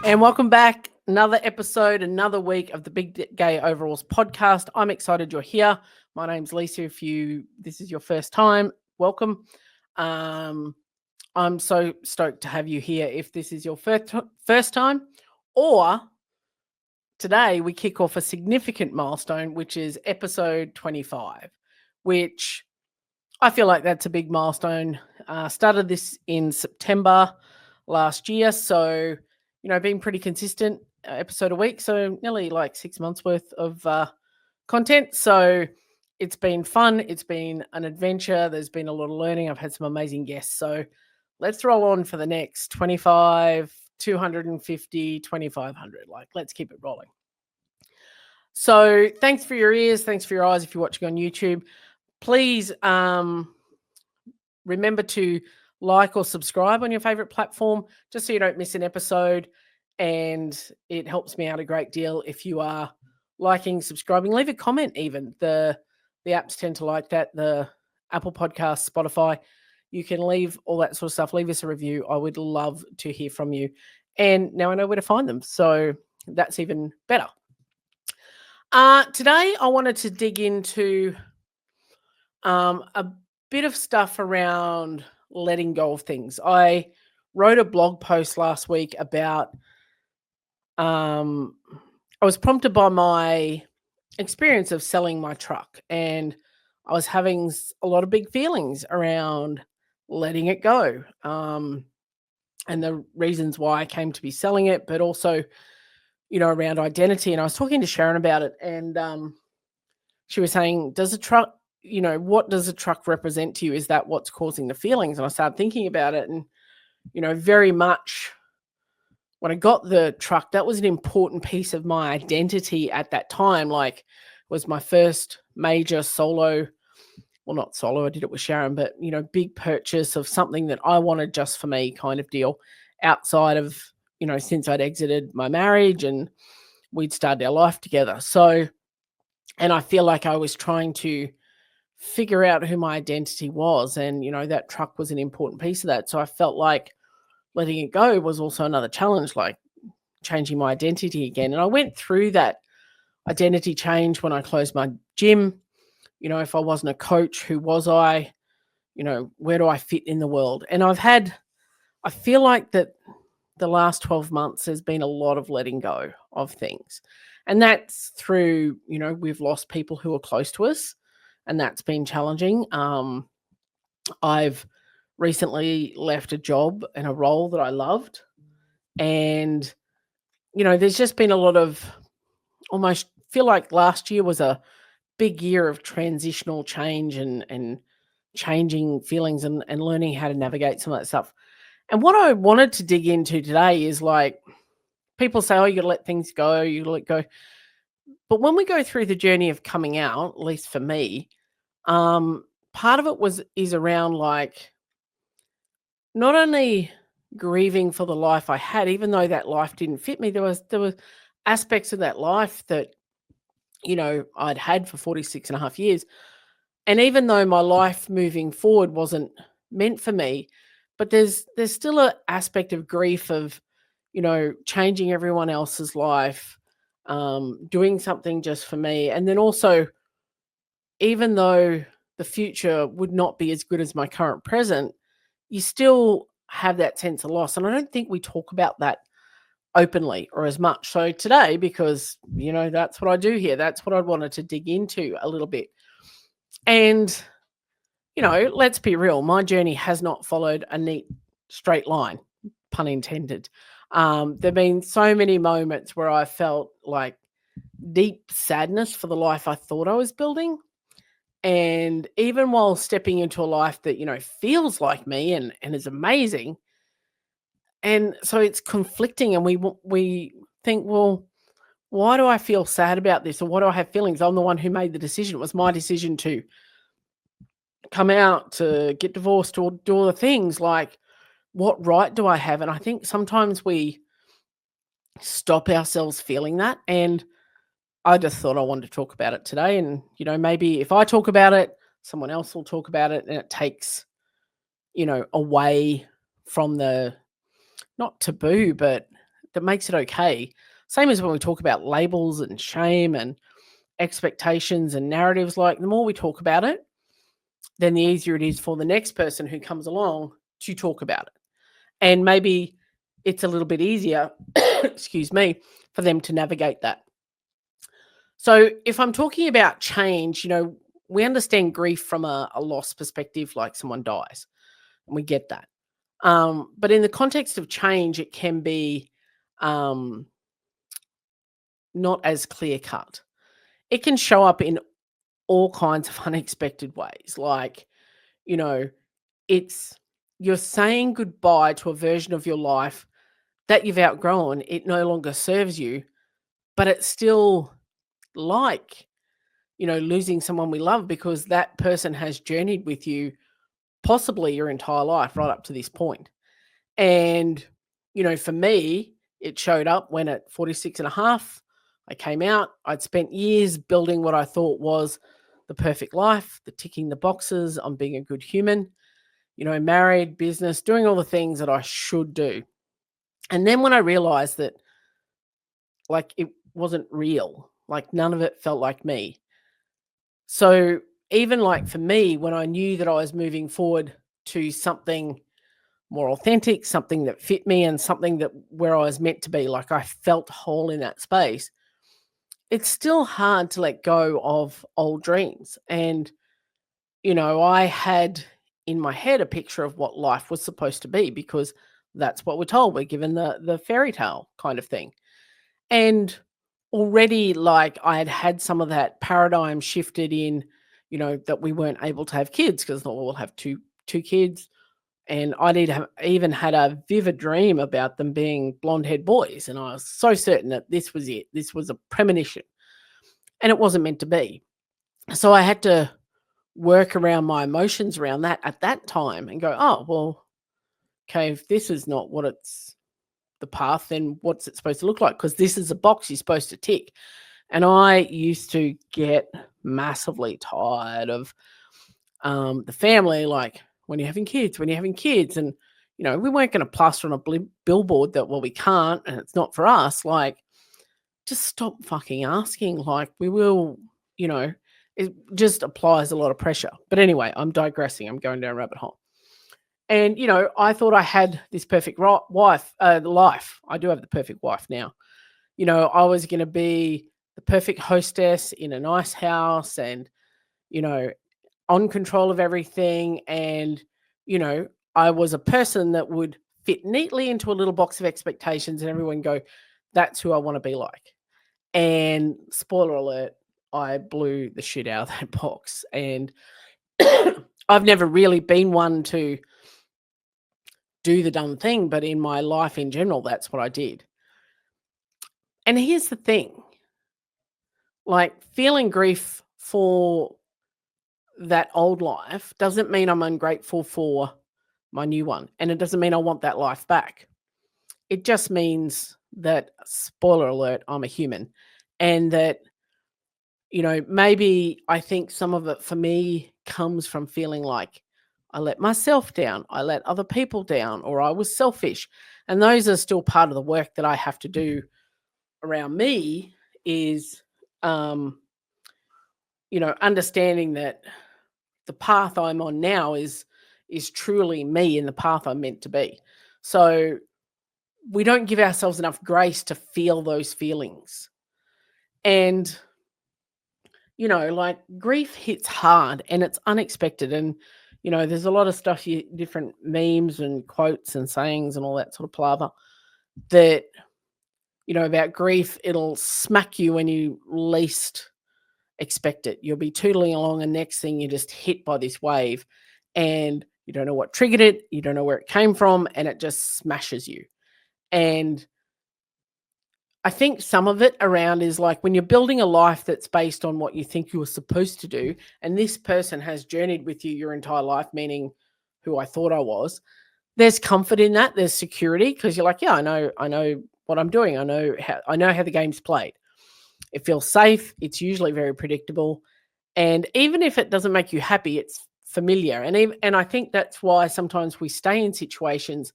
And welcome back. Another episode, another week of the Big Gay Overalls podcast. I'm excited you're here. My name's Lisa. If this is your first time, welcome. I'm so stoked to have you here. If this is your first time, or today we kick off a significant milestone, which is episode 25, which I feel like that's a big milestone. Started this in September last year, so being pretty consistent, episode a week, so nearly like 6 months worth of content. So it's been fun. It's been an adventure. There's been a lot of learning. I've had some amazing guests. So let's roll on for the next 25, 250, 2,500. Like, let's keep it rolling. So thanks for your ears. Thanks for your eyes if you're watching on YouTube. Please remember to like or subscribe on your favorite platform just so you don't miss an episode. And it helps me out a great deal if you are liking, subscribing. Leave a comment even. The apps tend to like that. The Apple Podcasts, Spotify, you can leave all that sort of stuff. Leave us a review. I would love to hear from you. And now I know where to find them. So that's even better. Today I wanted to dig into a bit of stuff around letting go of things. I wrote a blog post last week about I was prompted by my experience of selling my truck, and I was having a lot of big feelings around letting it go, and the reasons why I came to be selling it, but also, around identity. And I was talking to Sharon about it, and she was saying, does a truck, what does a truck represent to you? Is that what's causing the feelings? And I started thinking about it, and, very much when I got the truck, that was an important piece of my identity at that time. Like, it was my first major solo, well, not solo, I did it with Sharon, but, big purchase of something that I wanted just for me kind of deal, outside of, since I'd exited my marriage and we'd started our life together. So, and I feel like I was trying to figure out who my identity was. And, that truck was an important piece of that. So I felt like letting it go was also another challenge, like changing my identity again. And I went through that identity change when I closed my gym. If I wasn't a coach, who was I? Where do I fit in the world? And I feel like that the last 12 months has been a lot of letting go of things. And that's through, we've lost people who are close to us, and that's been challenging. I've recently left a job and a role that I loved. And, there's just been a lot of, almost feel like last year was a big year of transitional change and changing feelings and learning how to navigate some of that stuff. And what I wanted to dig into today is, like, people say, oh, you got to let things go, you got to let go. But when we go through the journey of coming out, at least for me, part of it is around, like, not only grieving for the life I had, even though that life didn't fit me, there were aspects of that life that, I'd had for 46 and a half years. And even though my life moving forward wasn't meant for me, but there's still an aspect of grief of, changing everyone else's life, doing something just for me. And then also, even though the future would not be as good as my current present, you still have that sense of loss. And I don't think we talk about that openly or as much. So today, because, that's what I do here, that's what I wanted to dig into a little bit. And, let's be real, my journey has not followed a neat straight line, pun intended. There've been so many moments where I felt like deep sadness for the life I thought I was building. And even while stepping into a life that, feels like me and is amazing. And so it's conflicting, and we think, well, why do I feel sad about this? Or why do I have feelings? I'm the one who made the decision. It was my decision to come out, to get divorced, or do all the things. Like, what right do I have? And I think sometimes we stop ourselves feeling that. And I just thought I wanted to talk about it today. And, maybe if I talk about it, someone else will talk about it, and it takes, away from the, not taboo, but that makes it okay. Same as when we talk about labels and shame and expectations and narratives, like the more we talk about it, then the easier it is for the next person who comes along to talk about it. And maybe it's a little bit easier, excuse me, for them to navigate that. So if I'm talking about change, we understand grief from a loss perspective, like someone dies, and we get that. But in the context of change, it can be um, not as clear cut. It can show up in all kinds of unexpected ways. Like, you know, it's you're saying goodbye to a version of your life that you've outgrown. It no longer serves you, but it's still like, losing someone we love because that person has journeyed with you possibly your entire life right up to this point. And, for me, it showed up when at 46 and a half, I came out. I'd spent years building what I thought was the perfect life, the ticking the boxes on being a good human, married, business, doing all the things that I should do. And then when I realized that, like, it wasn't real, like, none of it felt like me. So, even like for me, when I knew that I was moving forward to something more authentic, something that fit me and something that where I was meant to be, like I felt whole in that space, it's still hard to let go of old dreams. And, I had in my head a picture of what life was supposed to be because that's what we're told. We're given the fairy tale kind of thing. And already, like, I had some of that paradigm shifted in, that we weren't able to have kids because we'll have two kids. And even had a vivid dream about them being blonde-haired boys, and I was so certain that this was it. This was a premonition, and it wasn't meant to be. So I had to work around my emotions around that at that time and go, "Oh, well, okay, if this is not what it's the path, then what's it supposed to look like? Because this is a box you're supposed to tick." And I used to get massively tired of the family, like, when you're having kids, and we weren't going to plaster on a billboard that, well, we can't and it's not for us. Like, just stop fucking asking. Like, we will, it just applies a lot of pressure. But anyway, I'm digressing. I'm going down a rabbit hole. And I thought I had this perfect life. I do have the perfect wife now. I was going to be the perfect hostess in a nice house, and you know on control of everything. And, I was a person that would fit neatly into a little box of expectations and everyone go, that's who I want to be like. And spoiler alert, I blew the shit out of that box. And I've never really been one to do the dumb thing, but in my life in general, that's what I did. And here's the thing, like, feeling grief for that old life doesn't mean I'm ungrateful for my new one. And it doesn't mean I want that life back. It just means that, spoiler alert, I'm a human. And that, maybe I think some of it for me comes from feeling like I let myself down, I let other people down, or I was selfish. And those are still part of the work that I have to do around me is, understanding that the path I'm on now is truly me and the path I'm meant to be. So we don't give ourselves enough grace to feel those feelings. And like, grief hits hard and it's unexpected. And there's a lot of stuff, different memes and quotes and sayings and all that sort of palaver that about grief. It'll smack you when you least expect it. You'll be tootling along, and next thing you're just hit by this wave, and you don't know what triggered it, you don't know where it came from, and it just smashes you. And I think some of it around is like when you're building a life that's based on what you think you were supposed to do, and this person has journeyed with you your entire life, meaning who I thought I was. There's comfort in that. There's security because you're like, yeah, I know what I'm doing. I know how the game's played. It feels safe. It's usually very predictable. And even if it doesn't make you happy, it's familiar. And I think that's why sometimes we stay in situations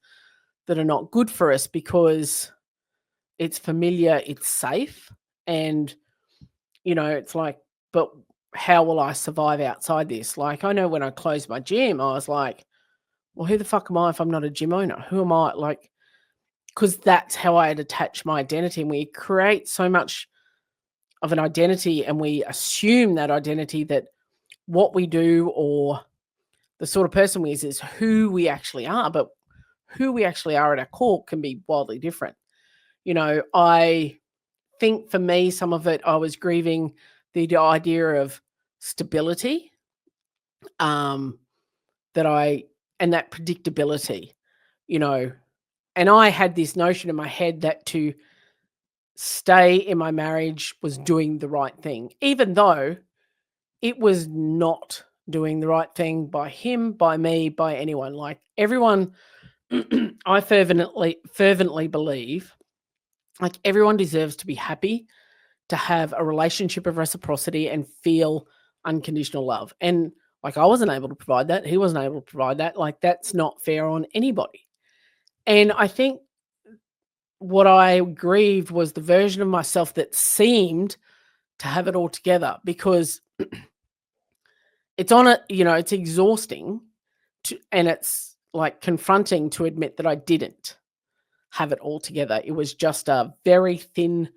that are not good for us, because it's familiar, it's safe. And, it's like, but how will I survive outside this? Like, I know when I closed my gym, I was like, well, who the fuck am I if I'm not a gym owner? Who am I? Like, because that's how I had attached my identity. And we create so much of an identity and we assume that identity that what we do or the sort of person we is who we actually are. But who we actually are at our core can be wildly different. I think for me, some of it, I was grieving the idea of stability, um, and that predictability, you know, and I had this notion in my head that to stay in my marriage was doing the right thing, even though it was not doing the right thing by him, by me, by anyone. Like everyone, I fervently believe, like everyone deserves to be happy, to have a relationship of reciprocity and feel unconditional love. And like I wasn't able to provide that. He wasn't able to provide that. Like that's not fair on anybody. And I think what I grieved was the version of myself that seemed to have it all together because it's exhausting and it's like confronting to admit that I didn't have it all together. It was just a very thin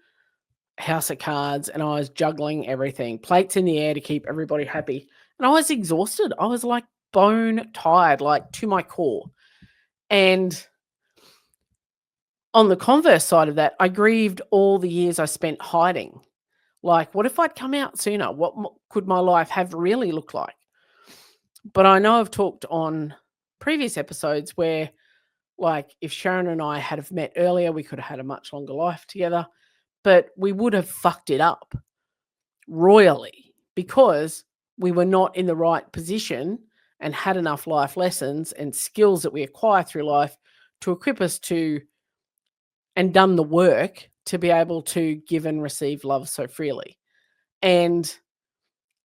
house of cards and I was juggling everything, plates in the air to keep everybody happy. And I was exhausted. I was like bone tired, like to my core. And on the converse side of that, I grieved all the years I spent hiding. Like, what if I'd come out sooner? What could my life have really looked like? But I know I've talked on previous episodes where, like, if Sharon and I had have met earlier, we could have had a much longer life together, but we would have fucked it up royally because we were not in the right position and had enough life lessons and skills that we acquire through life to equip us to and done the work to be able to give and receive love so freely. And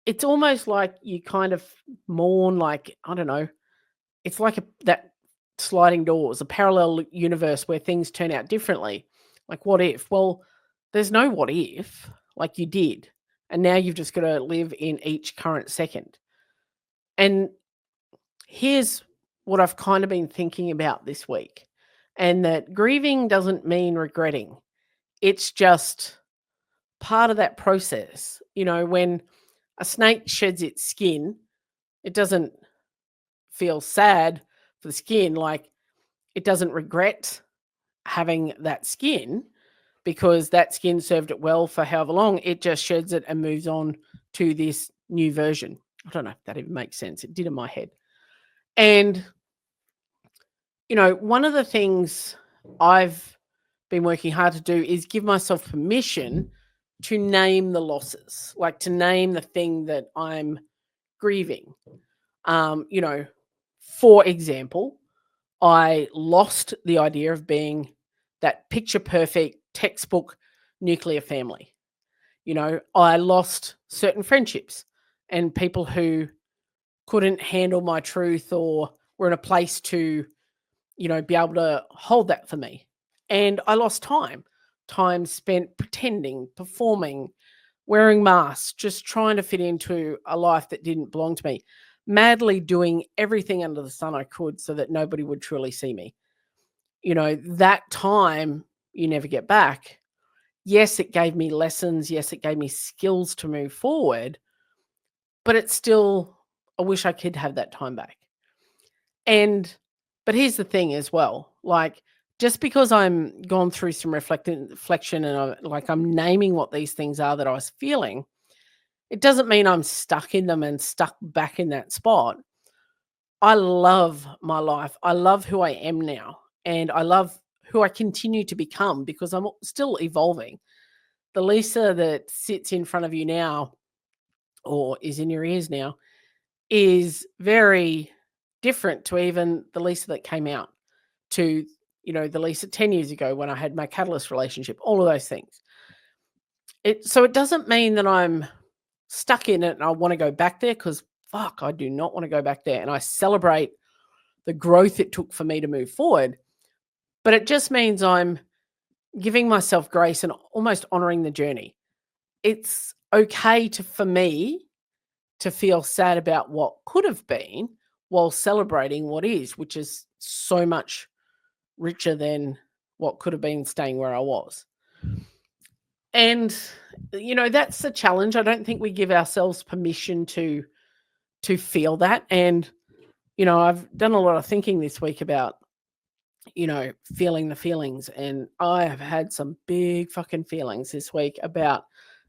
it's almost like you kind of mourn, like, I don't know, it's like that sliding doors, a parallel universe where things turn out differently. Like, what if? Well, there's no what if, like you did. And now you've just got to live in each current second. And here's what I've kind of been thinking about this week. And that grieving doesn't mean regretting. It's just part of that process. When a snake sheds its skin, it doesn't feel sad for the skin. Like it doesn't regret having that skin because that skin served it well for however long. It just sheds it and moves on to this new version. I don't know if that even makes sense. It did in my head. And, one of the things I've been working hard to do is give myself permission to name the losses, like to name the thing that I'm grieving. For example, I lost the idea of being that picture perfect textbook nuclear family. I lost certain friendships and people who couldn't handle my truth or were in a place to, be able to hold that for me. And I lost time spent pretending, performing, wearing masks, just trying to fit into a life that didn't belong to me, madly doing everything under the sun I could so that nobody would truly see me. That time you never get back. Yes, it gave me lessons. Yes, it gave me skills to move forward, but it's still, I wish I could have that time back. But here's the thing as well, like, just because I'm gone through some reflection and I'm naming what these things are that I was feeling, it doesn't mean I'm stuck in them and stuck back in that spot. I love my life. I love who I am now. And I love who I continue to become because I'm still evolving. The Lisa that sits in front of you now or is in your ears now is very different to even the Lisa that came out, to, the Lisa 10 years ago when I had my catalyst relationship, all of those things. So it doesn't mean that I'm stuck in it and I want to go back there because fuck, I do not want to go back there. And I celebrate the growth it took for me to move forward. But it just means I'm giving myself grace and almost honoring the journey. It's okay for me to feel sad about what could have been while celebrating what is, which is so much richer than what could have been staying where I was. And that's the challenge. I don't think we give ourselves permission to feel that. And I've done a lot of thinking this week about feeling the feelings, and I have had some big fucking feelings this week about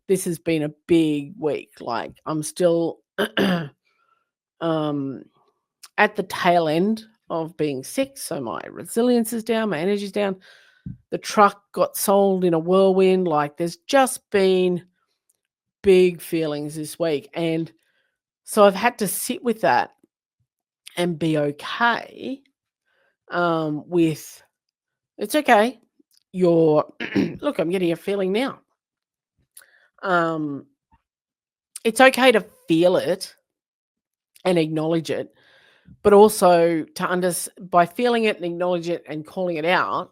this. Has been a big week. Like, I'm still um at the tail end of being sick, so my resilience is down, my energy's down. The truck got sold in a whirlwind. Like, there's just been big feelings this week, and so I've had to sit with that and be okay with it's okay. You're look, I'm getting a feeling now. It's okay to feel it and acknowledge it, but also by feeling it and acknowledge it and calling it out,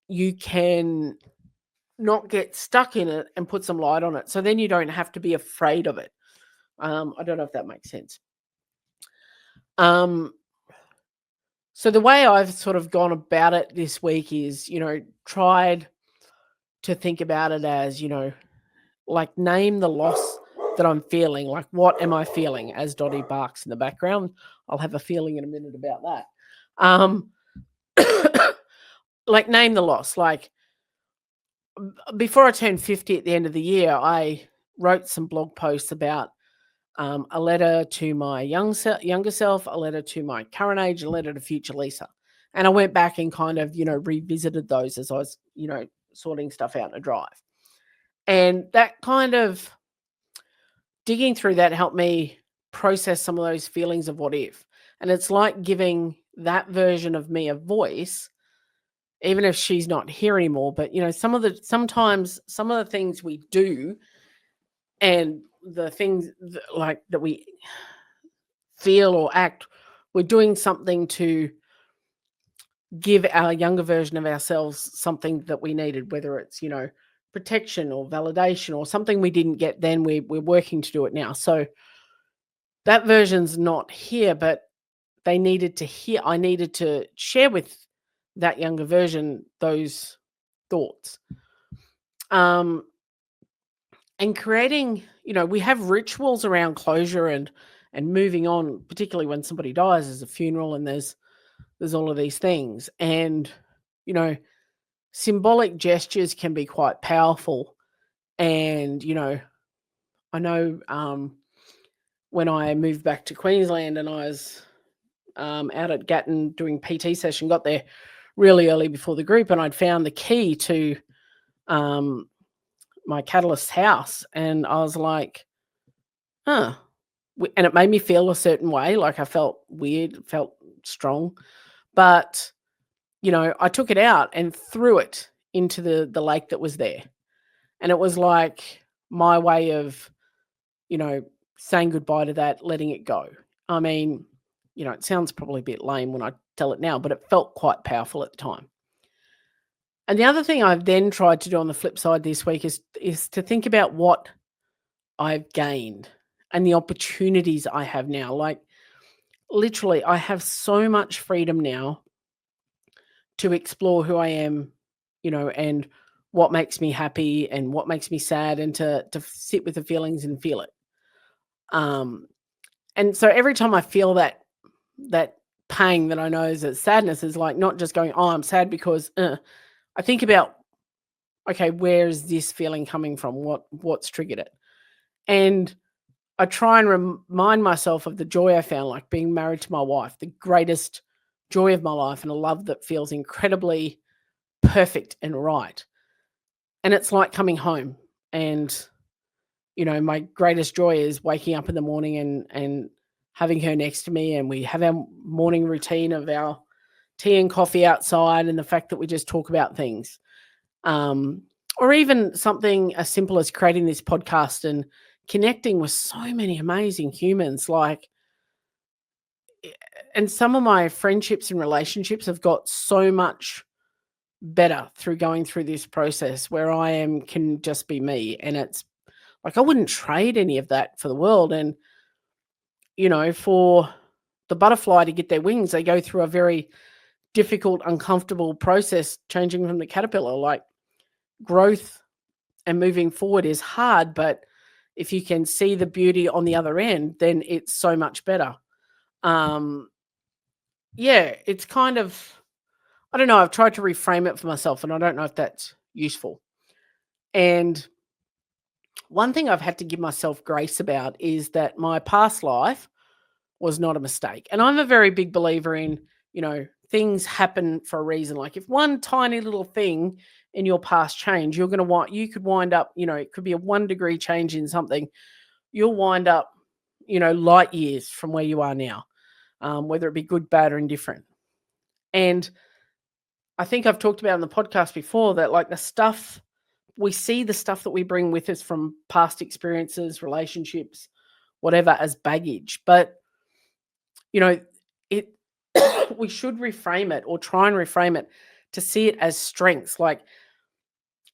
you can not get stuck in it and put some light on it. So then you don't have to be afraid of it. I don't know if that makes sense. So the way I've sort of gone about it this week is, tried to think about it as, like, name the loss that I'm feeling. Like, what am I feeling? As Dottie barks in the background, I'll have a feeling in a minute about that. Like, name the loss. Like, before I turned 50 at the end of the year, I wrote some blog posts about a letter to my younger self, a letter to my current age, a letter to future Lisa. And I went back and kind of, revisited those as I was, sorting stuff out in a drive. And that kind of digging through that helped me process some of those feelings of what if. And it's like giving that version of me a voice, even if she's not here anymore. But, sometimes some of the things we do and the things that we feel or act, we're doing something to give our younger version of ourselves something that we needed, whether it's, protection or validation or something we didn't get then. We're working to do it now. So that version's not here, but I needed to share with that younger version those thoughts. And creating, we have rituals around closure and moving on, particularly when somebody dies. There's a funeral and there's all of these things. And, symbolic gestures can be quite powerful. And, I know when I moved back to Queensland and I was out at Gatton doing PT session, got there really early before the group, and I'd found the key to my catalyst's house. And I was like, and it made me feel a certain way. Like, I felt weird, felt strong. But, I took it out and threw it into the lake that was there. And it was like my way of, saying goodbye to that, letting it go. I mean, it sounds probably a bit lame when I tell it now, but it felt quite powerful at the time. And the other thing I've then tried to do on the flip side this week is to think about what I've gained and the opportunities I have now. Like, literally, I have so much freedom now to explore who I am, and what makes me happy and what makes me sad, and to sit with the feelings and feel it. And so every time I feel that pang that I know is that sadness, is like not just going, oh, I'm sad because I think about, okay, where is this feeling coming from? What's triggered it? And I try and remind myself of the joy I found, like being married to my wife, the greatest joy of my life, and a love that feels incredibly perfect and right. And it's like coming home. And, my greatest joy is waking up in the morning and having her next to me, and we have our morning routine of our tea and coffee outside, and the fact that we just talk about things. Or even something as simple as creating this podcast and connecting with so many amazing humans. Like, and some of my friendships and relationships have got so much better through going through this process where I am can just be me. And it's like I wouldn't trade any of that for the world. And, for the butterfly to get their wings, they go through a very difficult, uncomfortable process changing from the caterpillar. Like growth and moving forward is hard, but if you can see the beauty on the other end, then it's so much better. Yeah, it's kind of, I don't know, I've tried to reframe it for myself and I don't know if that's useful. And one thing I've had to give myself grace about is that my past life was not a mistake. And I'm a very big believer in, things happen for a reason. Like if one tiny little thing in your past change, you could wind up, it could be a 1 degree change in something. You'll wind up, light years from where you are now, whether it be good, bad, or indifferent. And I think I've talked about in the podcast before that like we see the stuff that we bring with us from past experiences, relationships, whatever as baggage. But, it we should reframe it or try and reframe it to see it as strengths. Like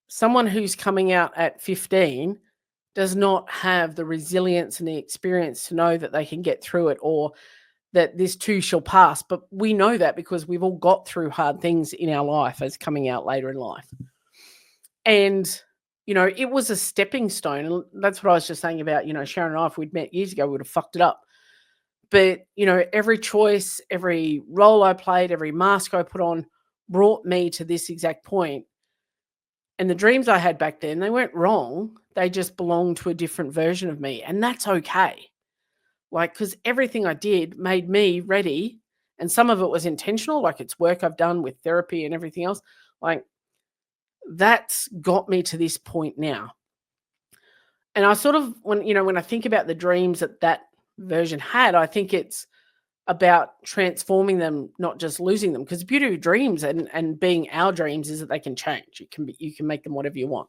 someone who's coming out at 15 does not have the resilience and the experience to know that they can get through it or that this too shall pass. But we know that because we've all got through hard things in our life as coming out later in life. And, it was a stepping stone. And that's what I was just saying about, Sharon and I, if we'd met years ago, we would have fucked it up. But, every choice, every role I played, every mask I put on brought me to this exact point. And the dreams I had back then, they weren't wrong. They just belonged to a different version of me. And that's okay. Like, because everything I did made me ready. And some of it was intentional, like it's work I've done with therapy and everything else. Like, that's got me to this point now. And I sort of, when I think about the dreams that version had, I think it's about transforming them, not just losing them. Because the beauty of dreams and being our dreams is that they can change. You can make them whatever you want.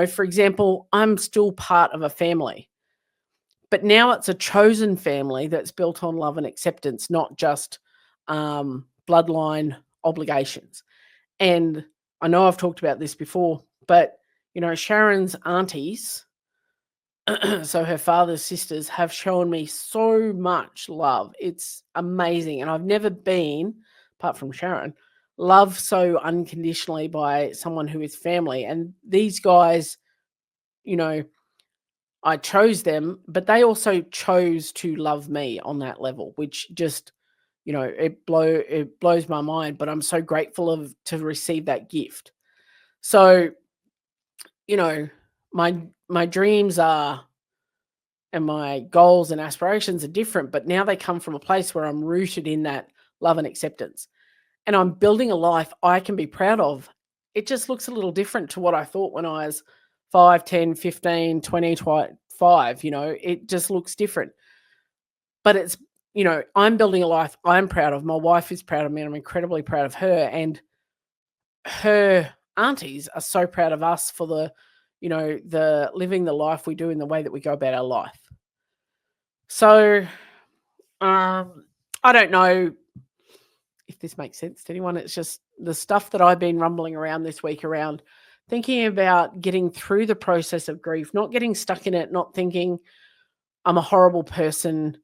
For example, I'm still part of a family, but now it's a chosen family that's built on love and acceptance, not just bloodline obligations. And I know I've talked about this before, but Sharon's aunties, so her father's sisters, have shown me so much love. It's amazing. And I've never been, apart from Sharon, loved so unconditionally by someone who is family. And these guys, I chose them, but they also chose to love me on that level, which just, it blows my mind. But I'm so grateful to receive that gift. So, my dreams are and my goals and aspirations are different, but now they come from a place where I'm rooted in that love and acceptance. And I'm building a life I can be proud of. It just looks a little different to what I thought when I was 5, 10, 15, 20, 25, it just looks different. But it's, I'm building a life I'm proud of. My wife is proud of me and I'm incredibly proud of her. And her aunties are so proud of us for the living the life we do in the way that we go about our life. So, I don't know if this makes sense to anyone. It's just the stuff that I've been rumbling around this week around thinking about getting through the process of grief, not getting stuck in it, not thinking I'm a horrible person.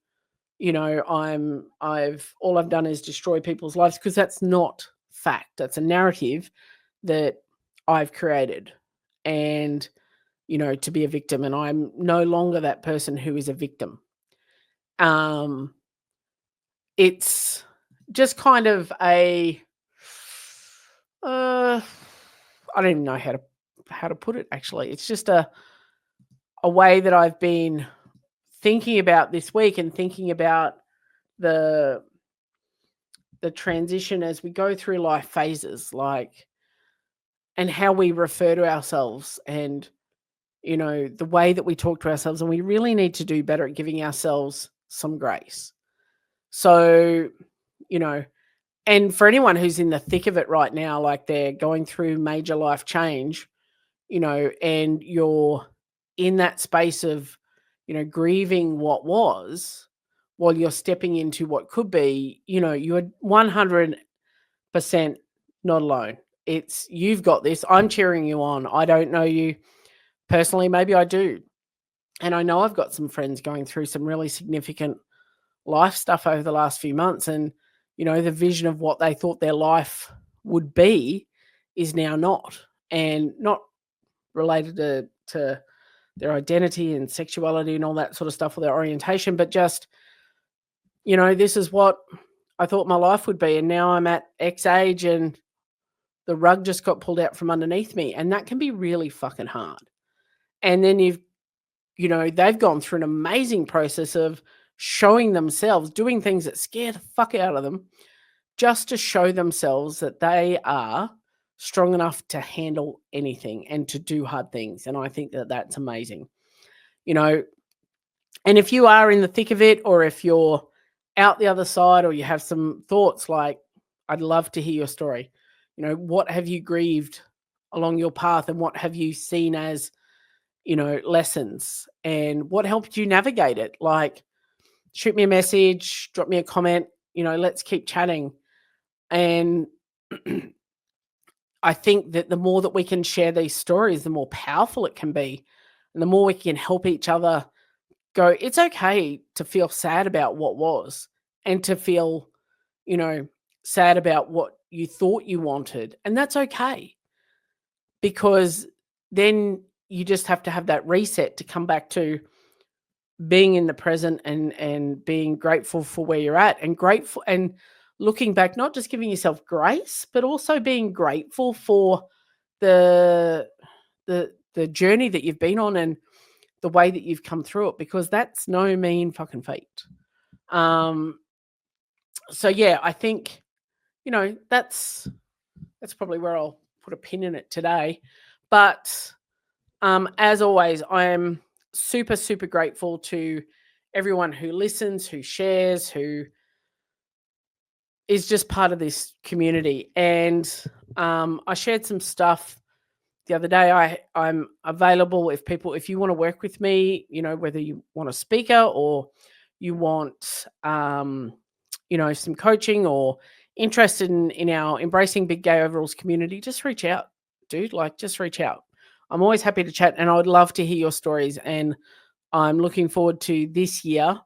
All I've done is destroy people's lives, because that's not fact. That's a narrative that I've created, and, to be a victim. And I'm no longer that person who is a victim. It's just kind of I don't even know how to put it, actually. It's just a way that I've been thinking about this week and thinking about the transition as we go through life phases, like, and how we refer to ourselves, and the way that we talk to ourselves. And we really need to do better at giving ourselves some grace. So, and for anyone who's in the thick of it right now, like they're going through major life change, and you're in that space of, grieving what was while you're stepping into what could be, you're 100% not alone. It's you've got this. I'm cheering you on. I don't know you personally, maybe I do. And I know I've got some friends going through some really significant life stuff over the last few months. And, the vision of what they thought their life would be is now not. And not related to their identity and sexuality and all that sort of stuff, or their orientation, but just, this is what I thought my life would be. And now I'm at X age and the rug just got pulled out from underneath me. And that can be really fucking hard. And then they've gone through an amazing process of showing themselves, doing things that scare the fuck out of them, just to show themselves that they are strong enough to handle anything and to do hard things. And I think that that's amazing. And if you are in the thick of it, or if you're out the other side, or you have some thoughts, like, I'd love to hear your story. What have you grieved along your path, and what have you seen as, lessons, and what helped you navigate it? Like, shoot me a message, drop me a comment, let's keep chatting. And I think that the more that we can share these stories, the more powerful it can be. And the more we can help each other go, it's okay to feel sad about what was, and to feel, sad about what you thought you wanted. And that's okay, because then you just have to have that reset to come back to being in the present, and being grateful for where you're at, and grateful, and looking back, not just giving yourself grace, but also being grateful for the journey that you've been on, and the way that you've come through it, because that's no mean fucking feat. So yeah, I think, that's probably where I'll put a pin in it today. But as always, I am super, super grateful to everyone who listens, who shares, who is just part of this community. And I shared some stuff the other day. I'm available if you want to work with me, whether you want a speaker, or you want, some coaching, or interested in our Embracing Big Gay Overalls community, just reach out, dude. Like, just reach out. I'm always happy to chat, and I would love to hear your stories. And I'm looking forward to this year,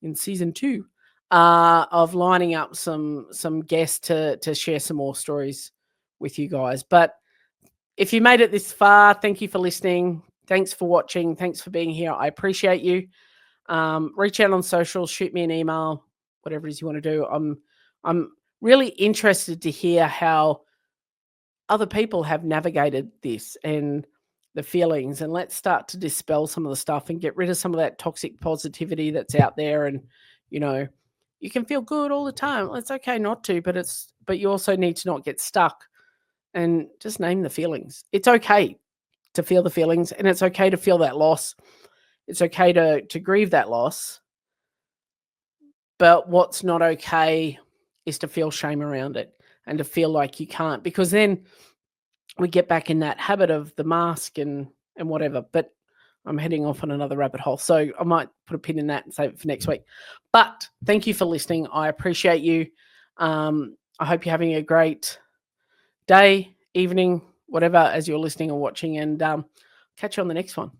in season 2, of lining up some guests to share some more stories with you guys. But if you made it this far, thank you for listening. Thanks for watching. Thanks for being here. I appreciate you. Reach out on social, shoot me an email, whatever it is you want to do. I'm really interested to hear how other people have navigated this and the feelings, and let's start to dispel some of the stuff and get rid of some of that toxic positivity that's out there. And, you can feel good all the time. It's okay not to, but you also need to not get stuck, and just name the feelings. It's okay to feel the feelings, and it's okay to feel that loss. It's okay to grieve that loss. But what's not okay is to feel shame around it, and to feel like you can't, because then we get back in that habit of the mask and whatever. But I'm heading off on another rabbit hole, so I might put a pin in that and save it for next week. But thank you for listening. I appreciate you. I hope you're having a great day, evening, whatever, as you're listening or watching, and catch you on the next one.